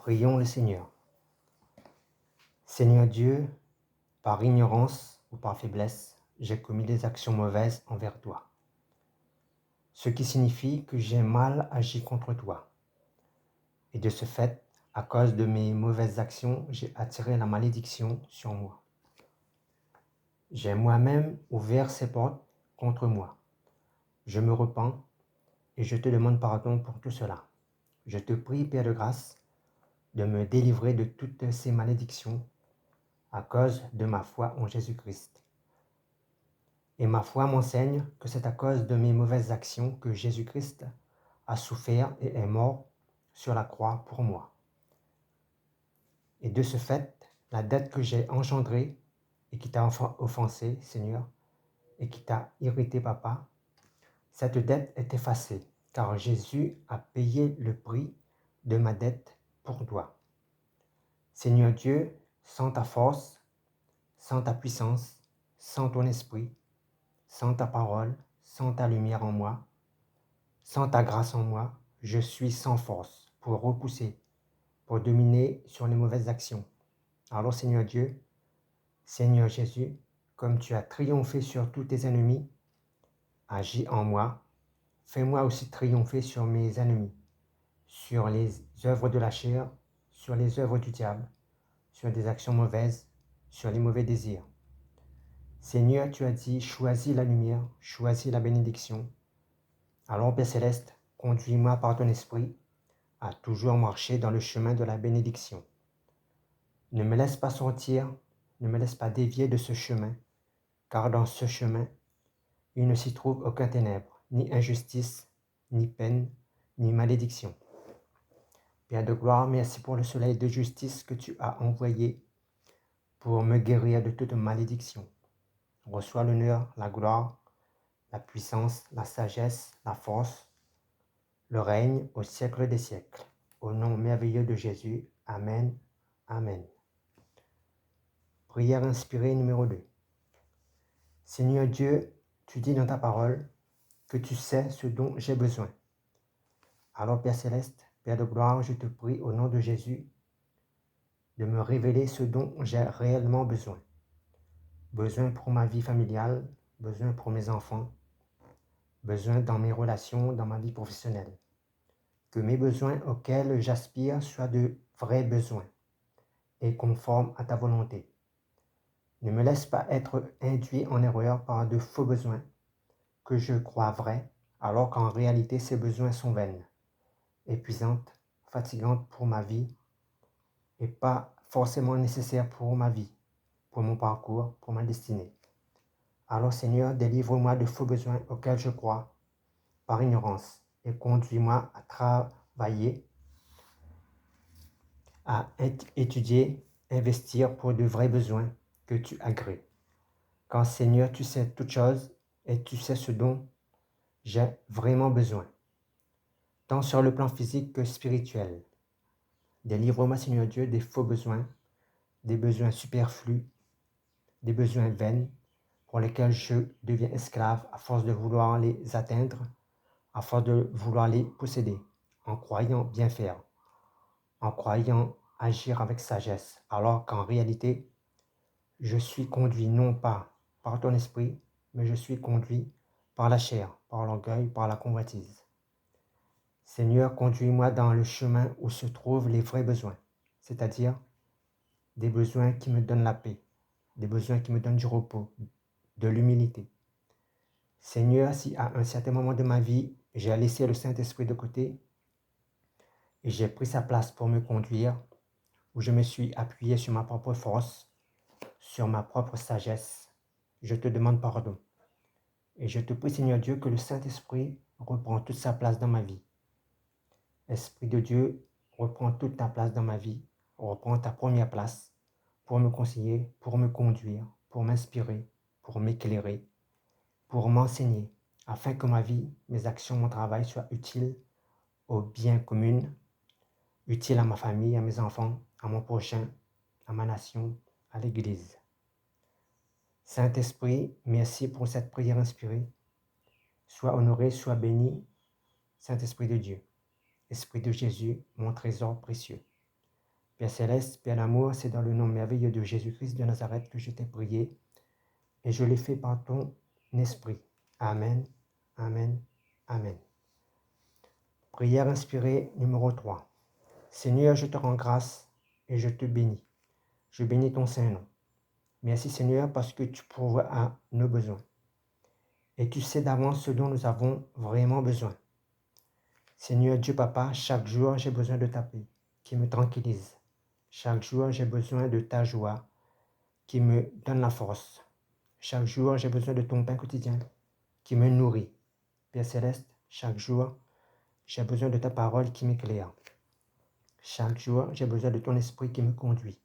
Prions le Seigneur. Seigneur Dieu, par ignorance ou par faiblesse, j'ai commis des actions mauvaises envers toi. Ce qui signifie que j'ai mal agi contre toi. Et de ce fait, à cause de mes mauvaises actions, j'ai attiré la malédiction sur moi. J'ai moi-même ouvert ces portes contre moi. Je me repens et je te demande pardon pour tout cela. Je te prie, Père de grâce, de me délivrer de toutes ces malédictions à cause de ma foi en Jésus-Christ. Et ma foi m'enseigne que c'est à cause de mes mauvaises actions que Jésus-Christ a souffert et est mort sur la croix pour moi. Et de ce fait, la dette que j'ai engendrée et qui t'a offensé, Seigneur, et qui t'a irrité, Papa, cette dette est effacée, car Jésus a payé le prix de ma dette pour toi. Seigneur Dieu, sans ta force, sans ta puissance, sans ton esprit, sans ta parole, sans ta lumière en moi, sans ta grâce en moi, je suis sans force pour repousser, pour dominer sur les mauvaises actions. Alors Seigneur Dieu, Seigneur Jésus, comme tu as triomphé sur tous tes ennemis, agis en moi, fais-moi aussi triompher sur mes ennemis, sur les œuvres de la chair, sur les œuvres du diable, sur des actions mauvaises, sur les mauvais désirs. Seigneur, tu as dit, choisis la lumière, choisis la bénédiction. Alors Père Céleste, conduis-moi par ton esprit à toujours marcher dans le chemin de la bénédiction. Ne me laisse pas sortir, ne me laisse pas dévier de ce chemin, car dans ce chemin, il ne s'y trouve aucun ténèbre, ni injustice, ni peine, ni malédiction. Père de gloire, merci pour le soleil de justice que tu as envoyé pour me guérir de toute malédiction. Reçois l'honneur, la gloire, la puissance, la sagesse, la force, le règne au siècle des siècles. Au nom merveilleux de Jésus, Amen, Amen. Prière inspirée numéro 2. Seigneur Dieu, tu dis dans ta parole que tu sais ce dont j'ai besoin. Alors Père Céleste, Père de gloire, je te prie au nom de Jésus de me révéler ce dont j'ai réellement besoin. Besoin pour ma vie familiale, besoin pour mes enfants, besoin dans mes relations, dans ma vie professionnelle. Que mes besoins auxquels j'aspire soient de vrais besoins et conformes à ta volonté. Ne me laisse pas être induit en erreur par de faux besoins que je crois vrais, alors qu'en réalité ces besoins sont vaines, épuisantes, fatigantes pour ma vie et pas forcément nécessaires pour ma vie, pour mon parcours, pour ma destinée. Alors Seigneur, délivre-moi de faux besoins auxquels je crois par ignorance et conduis-moi à travailler, à étudier, investir pour de vrais besoins que tu agrées. Car Seigneur, tu sais toutes choses et tu sais ce dont j'ai vraiment besoin, tant sur le plan physique que spirituel. Délivre-moi, Seigneur Dieu, des faux besoins, des besoins superflus, des besoins vains pour lesquels je deviens esclave à force de vouloir les atteindre, à force de vouloir les posséder, en croyant bien faire, en croyant agir avec sagesse, alors qu'en réalité, je suis conduit non pas par ton esprit, mais je suis conduit par la chair, par l'orgueil, par la convoitise. Seigneur, conduis-moi dans le chemin où se trouvent les vrais besoins, c'est-à-dire des besoins qui me donnent la paix, des besoins qui me donnent du repos, de l'humilité. Seigneur, si à un certain moment de ma vie, j'ai laissé le Saint-Esprit de côté et j'ai pris sa place pour me conduire, où je me suis appuyé sur ma propre force, sur ma propre sagesse, je te demande pardon. Et je te prie, Seigneur Dieu, que le Saint-Esprit reprend toute sa place dans ma vie. Esprit de Dieu, reprends toute ta place dans ma vie, reprends ta première place pour me conseiller, pour me conduire, pour m'inspirer, pour m'éclairer, pour m'enseigner, afin que ma vie, mes actions, mon travail soient utiles au bien commun, utiles à ma famille, à mes enfants, à mon prochain, à ma nation, à l'Église. Saint-Esprit, merci pour cette prière inspirée. Sois honoré, sois béni, Saint-Esprit de Dieu. Esprit de Jésus, mon trésor précieux. Père céleste, Père d'amour, c'est dans le nom merveilleux de Jésus-Christ de Nazareth que je t'ai prié et je l'ai fait par ton esprit. Amen, amen, amen. Prière inspirée numéro 3. Seigneur, je te rends grâce et je te bénis. Je bénis ton Saint-Nom. Merci Seigneur parce que tu pourvois à nos besoins. Et tu sais d'avance ce dont nous avons vraiment besoin. Seigneur Dieu Papa, chaque jour j'ai besoin de ta paix qui me tranquillise. Chaque jour j'ai besoin de ta joie qui me donne la force. Chaque jour j'ai besoin de ton pain quotidien qui me nourrit. Père Céleste, chaque jour j'ai besoin de ta parole qui m'éclaire. Chaque jour j'ai besoin de ton esprit qui me conduit.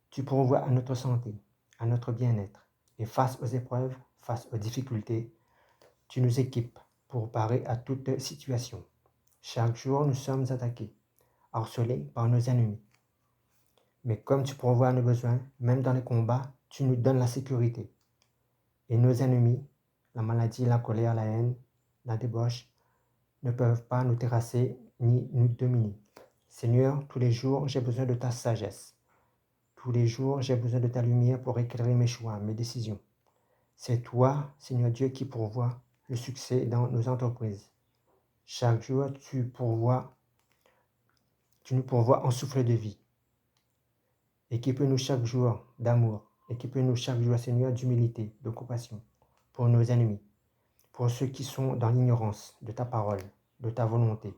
Tu pourvois à notre santé, à notre bien-être. Et face aux épreuves, face aux difficultés, tu nous équipes pour parer à toute situation. Chaque jour, nous sommes attaqués, harcelés par nos ennemis. Mais comme tu pourvois à nos besoins, même dans les combats, tu nous donnes la sécurité. Et nos ennemis, la maladie, la colère, la haine, la débauche, ne peuvent pas nous terrasser ni nous dominer. Seigneur, tous les jours, j'ai besoin de ta sagesse. Tous les jours, j'ai besoin de ta lumière pour éclairer mes choix, mes décisions. C'est toi, Seigneur Dieu, qui pourvois le succès dans nos entreprises. Chaque jour, tu nous pourvois en souffle de vie. Équipe-nous chaque jour d'amour. Équipe-nous chaque jour, Seigneur, d'humilité, de compassion pour nos ennemis, pour ceux qui sont dans l'ignorance de ta parole, de ta volonté.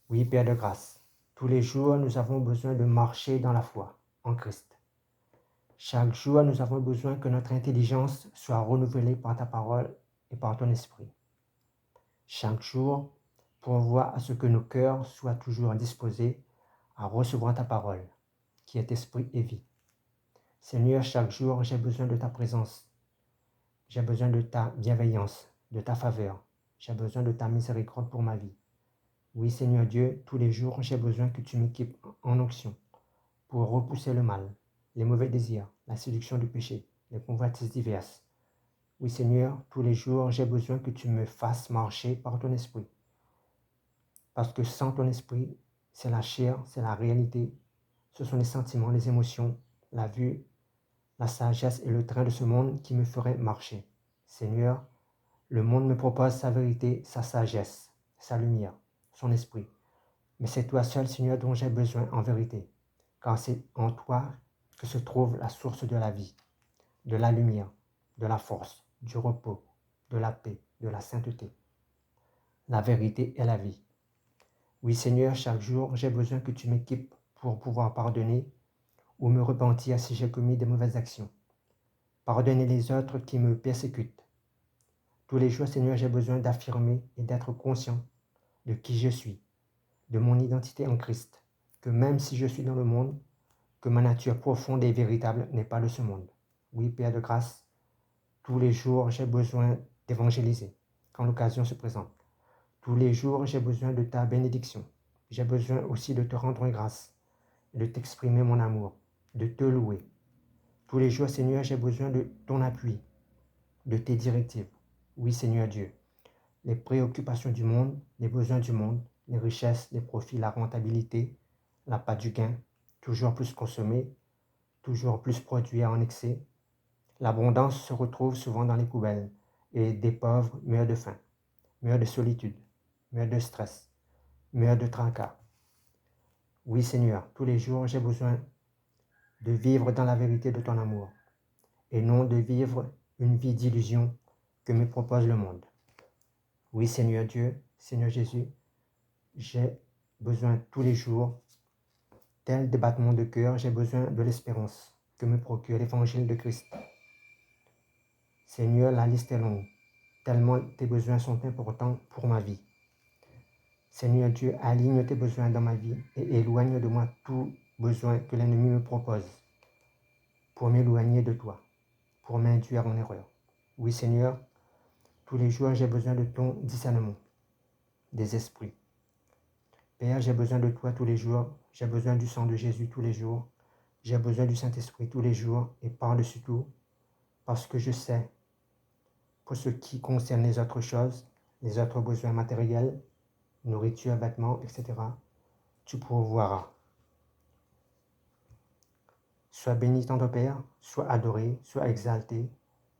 Oui, Père de grâce, tous les jours, nous avons besoin de marcher dans la foi en Christ. Chaque jour, nous avons besoin que notre intelligence soit renouvelée par ta parole et par ton esprit. Chaque jour, pourvois à ce que nos cœurs soient toujours disposés à recevoir ta parole, qui est esprit et vie. Seigneur, chaque jour, j'ai besoin de ta présence. J'ai besoin de ta bienveillance, de ta faveur. J'ai besoin de ta miséricorde pour ma vie. Oui, Seigneur Dieu, tous les jours, j'ai besoin que tu m'équipes en onction pour repousser le mal, les mauvais désirs, la séduction du péché, les convoitises diverses. Oui, Seigneur, tous les jours, j'ai besoin que tu me fasses marcher par ton esprit. Parce que sans ton esprit, c'est la chair, c'est la réalité, ce sont les sentiments, les émotions, la vue, la sagesse et le train de ce monde qui me feraient marcher. Seigneur, le monde me propose sa vérité, sa sagesse, sa lumière, son esprit. Mais c'est toi seul, Seigneur, dont j'ai besoin en vérité, car c'est en toi que se trouve la source de la vie, de la lumière, de la force, du repos, de la paix, de la sainteté. La vérité est la vie. Oui, Seigneur, chaque jour, j'ai besoin que tu m'équipes pour pouvoir pardonner ou me repentir si j'ai commis de mauvaises actions. Pardonner les autres qui me persécutent. Tous les jours, Seigneur, j'ai besoin d'affirmer et d'être conscient de qui je suis, de mon identité en Christ, que même si je suis dans le monde, que ma nature profonde et véritable n'est pas de ce monde. Oui, Père de grâce, tous les jours, j'ai besoin d'évangéliser quand l'occasion se présente. Tous les jours, j'ai besoin de ta bénédiction. J'ai besoin aussi de te rendre grâce, de t'exprimer mon amour, de te louer. Tous les jours, Seigneur, j'ai besoin de ton appui, de tes directives. Oui, Seigneur Dieu, les préoccupations du monde, les besoins du monde, les richesses, les profits, la rentabilité, la pâte du gain, toujours plus consommé, toujours plus produit en excès. L'abondance se retrouve souvent dans les poubelles et des pauvres meurent de faim, meurent de solitude, meurent de stress, meurent de tracas. Oui, Seigneur, tous les jours, j'ai besoin de vivre dans la vérité de ton amour et non de vivre une vie d'illusion que me propose le monde. Oui, Seigneur Dieu, Seigneur Jésus, j'ai besoin tous les jours, tel des battements de cœur, j'ai besoin de l'espérance que me procure l'évangile de Christ. Seigneur, la liste est longue, tellement tes besoins sont importants pour ma vie. Seigneur Dieu, aligne tes besoins dans ma vie et éloigne de moi tout besoin que l'ennemi me propose pour m'éloigner de toi, pour m'induire en erreur. Oui, Seigneur, tous les jours, j'ai besoin de ton discernement, des esprits. Père, j'ai besoin de toi tous les jours. J'ai besoin du sang de Jésus tous les jours. J'ai besoin du Saint-Esprit tous les jours et par-dessus tout, parce que je sais, pour ce qui concerne les autres choses, les autres besoins matériels, nourriture, vêtements, etc., tu pourvoiras. Sois béni, ton Père, sois adoré, sois exalté,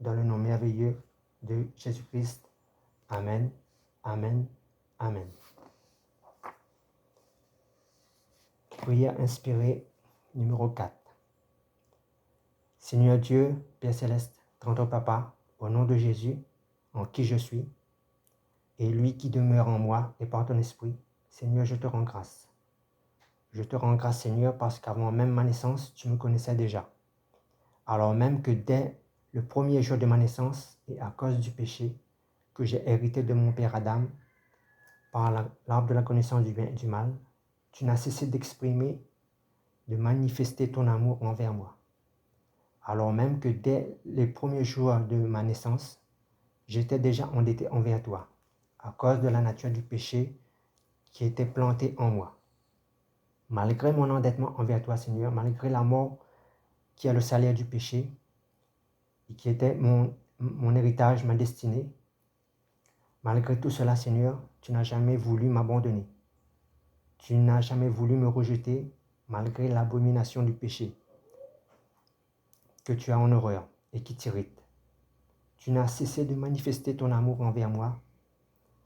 dans le nom merveilleux de Jésus-Christ. Amen, amen, amen. Prière inspirée numéro 4. Seigneur Dieu, Père Céleste, Tantôt Papa, au nom de Jésus, en qui je suis, et lui qui demeure en moi et par ton esprit, Seigneur, je te rends grâce. Je te rends grâce, Seigneur, parce qu'avant même ma naissance, tu me connaissais déjà. Alors même que dès le premier jour de ma naissance, et à cause du péché que j'ai hérité de mon père Adam, par l'arbre de la connaissance du bien et du mal, tu n'as cessé d'exprimer, de manifester ton amour envers moi. Alors même que dès les premiers jours de ma naissance, j'étais déjà endetté envers toi, à cause de la nature du péché qui était planté en moi. Malgré mon endettement envers toi, Seigneur, malgré la mort qui est le salaire du péché, et qui était mon héritage, ma destinée, malgré tout cela, Seigneur, tu n'as jamais voulu m'abandonner. Tu n'as jamais voulu me rejeter, malgré l'abomination du péché que tu as en horreur et qui t'irrite. Tu n'as cessé de manifester ton amour envers moi,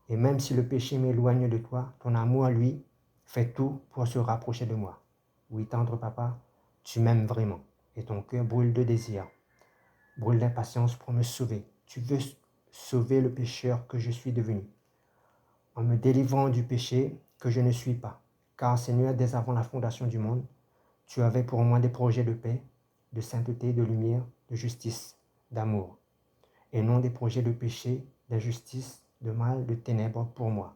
et même si le péché m'éloigne de toi, ton amour, lui, fait tout pour se rapprocher de moi. Oui, tendre Papa, tu m'aimes vraiment, et ton cœur brûle de désir, brûle d'impatience pour me sauver. Tu veux sauver le pécheur que je suis devenu, en me délivrant du péché que je ne suis pas. Car Seigneur, dès avant la fondation du monde, tu avais pour moi des projets de paix, de sainteté, de lumière, de justice, d'amour, et non des projets de péché, d'injustice, de mal, de ténèbres pour moi.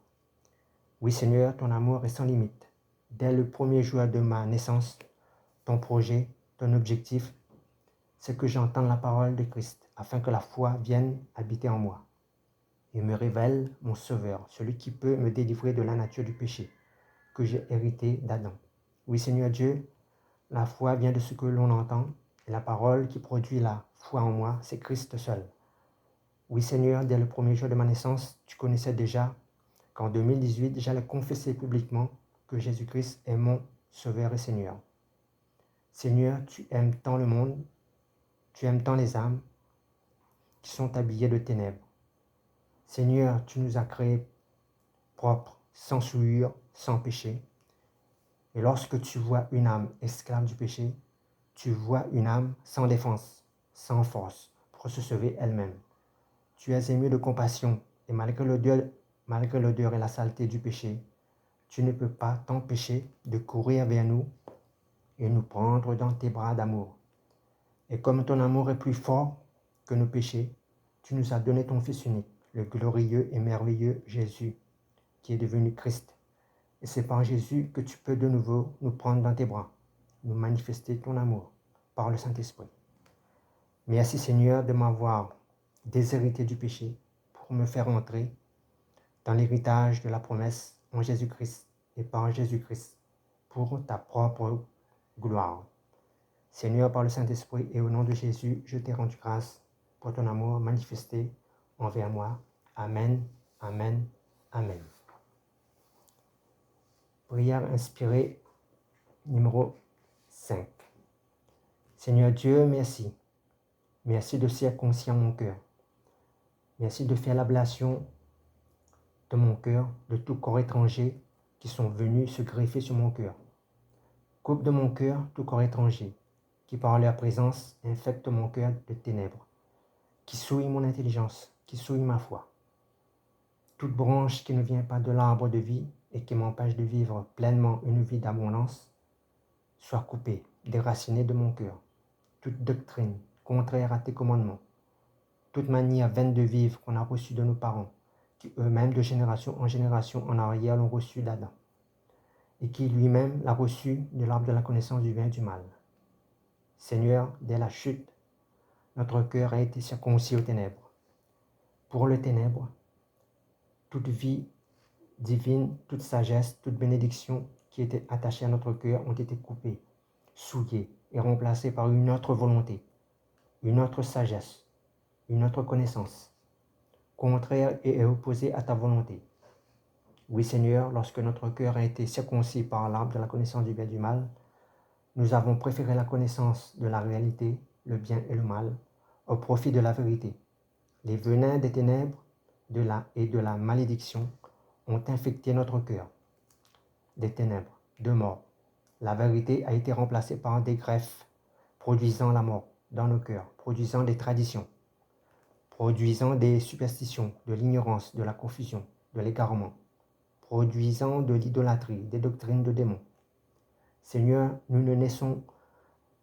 Oui Seigneur, ton amour est sans limite. Dès le premier jour de ma naissance, ton projet, ton objectif, c'est que j'entende la parole de Christ, afin que la foi vienne habiter en moi et me révèle mon Sauveur, celui qui peut me délivrer de la nature du péché que j'ai hérité d'Adam. Oui Seigneur Dieu, la foi vient de ce que l'on entend, et la parole qui produit la foi en moi, c'est Christ seul. Oui Seigneur, dès le premier jour de ma naissance, tu connaissais déjà qu'en 2018, j'allais confesser publiquement que Jésus-Christ est mon Sauveur et Seigneur. Seigneur, tu aimes tant le monde, tu aimes tant les âmes qui sont habillées de ténèbres. Seigneur, tu nous as créés propres, sans souillure, sans péché. Et lorsque tu vois une âme esclave du péché, tu vois une âme sans défense, sans force pour se sauver elle-même. Tu es ému de compassion et malgré l'odeur et la saleté du péché, tu ne peux pas t'empêcher de courir vers nous et nous prendre dans tes bras d'amour. Et comme ton amour est plus fort que nos péchés, tu nous as donné ton Fils unique, le glorieux et merveilleux Jésus, qui est devenu Christ. Et c'est par Jésus que tu peux de nouveau nous prendre dans tes bras, nous manifester ton amour par le Saint-Esprit. Merci Seigneur de m'avoir déshérité du péché pour me faire entrer dans l'héritage de la promesse en Jésus-Christ et par Jésus-Christ pour ta propre gloire. Seigneur, par le Saint-Esprit et au nom de Jésus, je t'ai rendu grâce pour ton amour manifesté envers moi. Amen, amen, amen. Prière inspirée numéro 5. Seigneur Dieu, merci. Merci de circoncire mon cœur. Merci de faire l'ablation de mon cœur de tout corps étranger qui sont venus se greffer sur mon cœur. Coupe de mon cœur tout corps étranger qui par leur présence infecte mon cœur de ténèbres, qui souille mon intelligence, qui souille ma foi. Toute branche qui ne vient pas de l'arbre de vie et qui m'empêche de vivre pleinement une vie d'abondance, soit coupée, déracinée de mon cœur. Toute doctrine contraire à tes commandements, toute manière vaine de vivre qu'on a reçue de nos parents, qui eux-mêmes de génération en génération en arrière l'ont reçu d'Adam, et qui lui-même l'a reçu de l'arbre de la connaissance du bien et du mal. Seigneur, dès la chute, notre cœur a été circoncis aux ténèbres. Pour le ténèbre, toute vie divine, toute sagesse, toute bénédiction qui était attachée à notre cœur ont été coupées, souillées et remplacées par une autre volonté, une autre sagesse, une autre connaissance, contraire et opposée à ta volonté. Oui Seigneur, lorsque notre cœur a été circoncis par l'arbre de la connaissance du bien et du mal, Nous avons préféré la connaissance de la réalité, le bien et le mal, au profit de la vérité. Les venins des ténèbres et de la malédiction ont infecté notre cœur. Des ténèbres, de mort. La vérité a été remplacée par des greffes, produisant la mort dans nos cœurs, produisant des traditions, produisant des superstitions, de l'ignorance, de la confusion, de l'égarement, produisant de l'idolâtrie, des doctrines de démons. Seigneur, nous ne naissons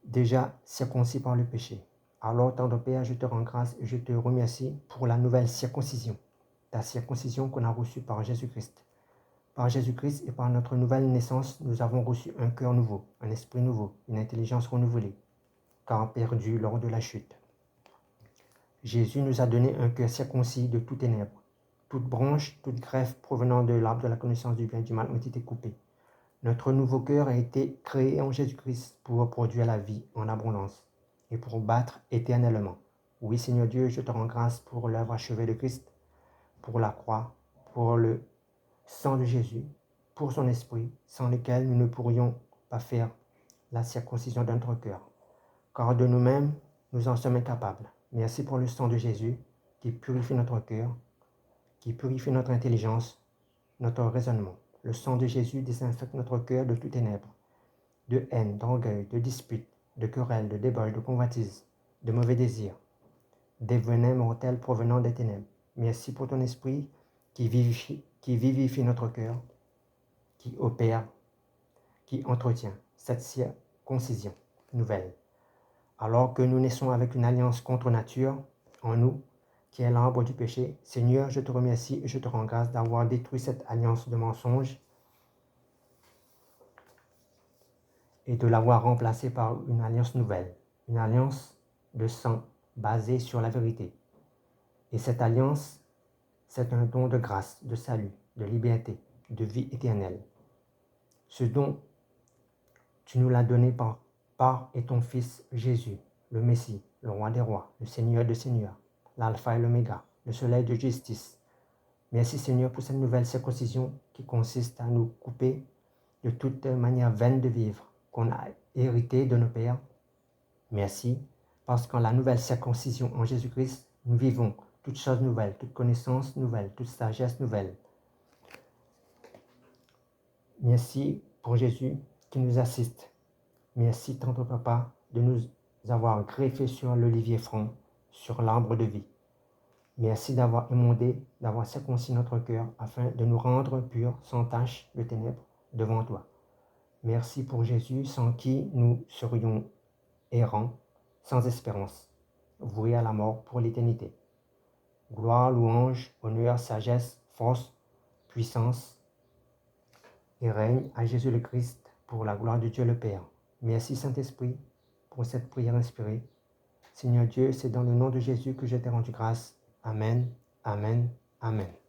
déjà circoncis par le péché. Alors, tendre Père, je te rends grâce et je te remercie pour la nouvelle circoncision, ta circoncision qu'on a reçue par Jésus-Christ. Par Jésus-Christ et par notre nouvelle naissance, nous avons reçu un cœur nouveau, un esprit nouveau, une intelligence renouvelée, car perdu lors de la chute. Jésus nous a donné un cœur circoncis de toutes ténèbres. Toute branche, toute greffe provenant de l'arbre de la connaissance du bien et du mal ont été coupées. Notre nouveau cœur a été créé en Jésus-Christ pour produire la vie en abondance et pour battre éternellement. Oui, Seigneur Dieu, je te rends grâce pour l'œuvre achevée de Christ, pour la croix, pour le sang de Jésus, pour son esprit, sans lequel nous ne pourrions pas faire la circoncision de notre cœur. Car de nous-mêmes, nous en sommes incapables. Merci pour le sang de Jésus qui purifie notre cœur, qui purifie notre intelligence, notre raisonnement. Le sang de Jésus désinfecte notre cœur de toutes ténèbres, de haine, d'orgueil, de dispute, de querelle, de débauche, de convoitise, de mauvais désirs, des venins mortels provenant des ténèbres. Merci pour ton esprit qui vivifie notre cœur, qui opère, qui entretient cette circoncision nouvelle. Alors que nous naissons avec une alliance contre nature en nous, qui est l'arbre du péché, Seigneur, je te remercie et je te rends grâce d'avoir détruit cette alliance de mensonges et de l'avoir remplacée par une alliance nouvelle, une alliance de sang basée sur la vérité. Et cette alliance, c'est un don de grâce, de salut, de liberté, de vie éternelle. Ce don, tu nous l'as donné par et ton Fils Jésus, le Messie, le Roi des rois, le Seigneur des seigneurs, l'Alpha et l'Oméga, le soleil de justice. Merci Seigneur pour cette nouvelle circoncision qui consiste à nous couper de toute manière vaine de vivre qu'on a hérité de nos pères. Merci, parce qu'en la nouvelle circoncision en Jésus-Christ, nous vivons toutes choses nouvelles, toute connaissance nouvelle, toute sagesse nouvelle. Merci pour Jésus qui nous assiste. Merci, tendre Papa, de nous avoir greffés sur l'olivier franc, sur l'arbre de vie. Merci d'avoir émondé, d'avoir circoncis notre cœur afin de nous rendre purs, sans tache de ténèbres, devant toi. Merci pour Jésus, sans qui nous serions errants, sans espérance, voués à la mort pour l'éternité. Gloire, louange, honneur, sagesse, force, puissance et règne à Jésus le Christ pour la gloire de Dieu le Père. Merci Saint-Esprit pour cette prière inspirée. Seigneur Dieu, c'est dans le nom de Jésus que je t'ai rendu grâce. Amen, amen, amen.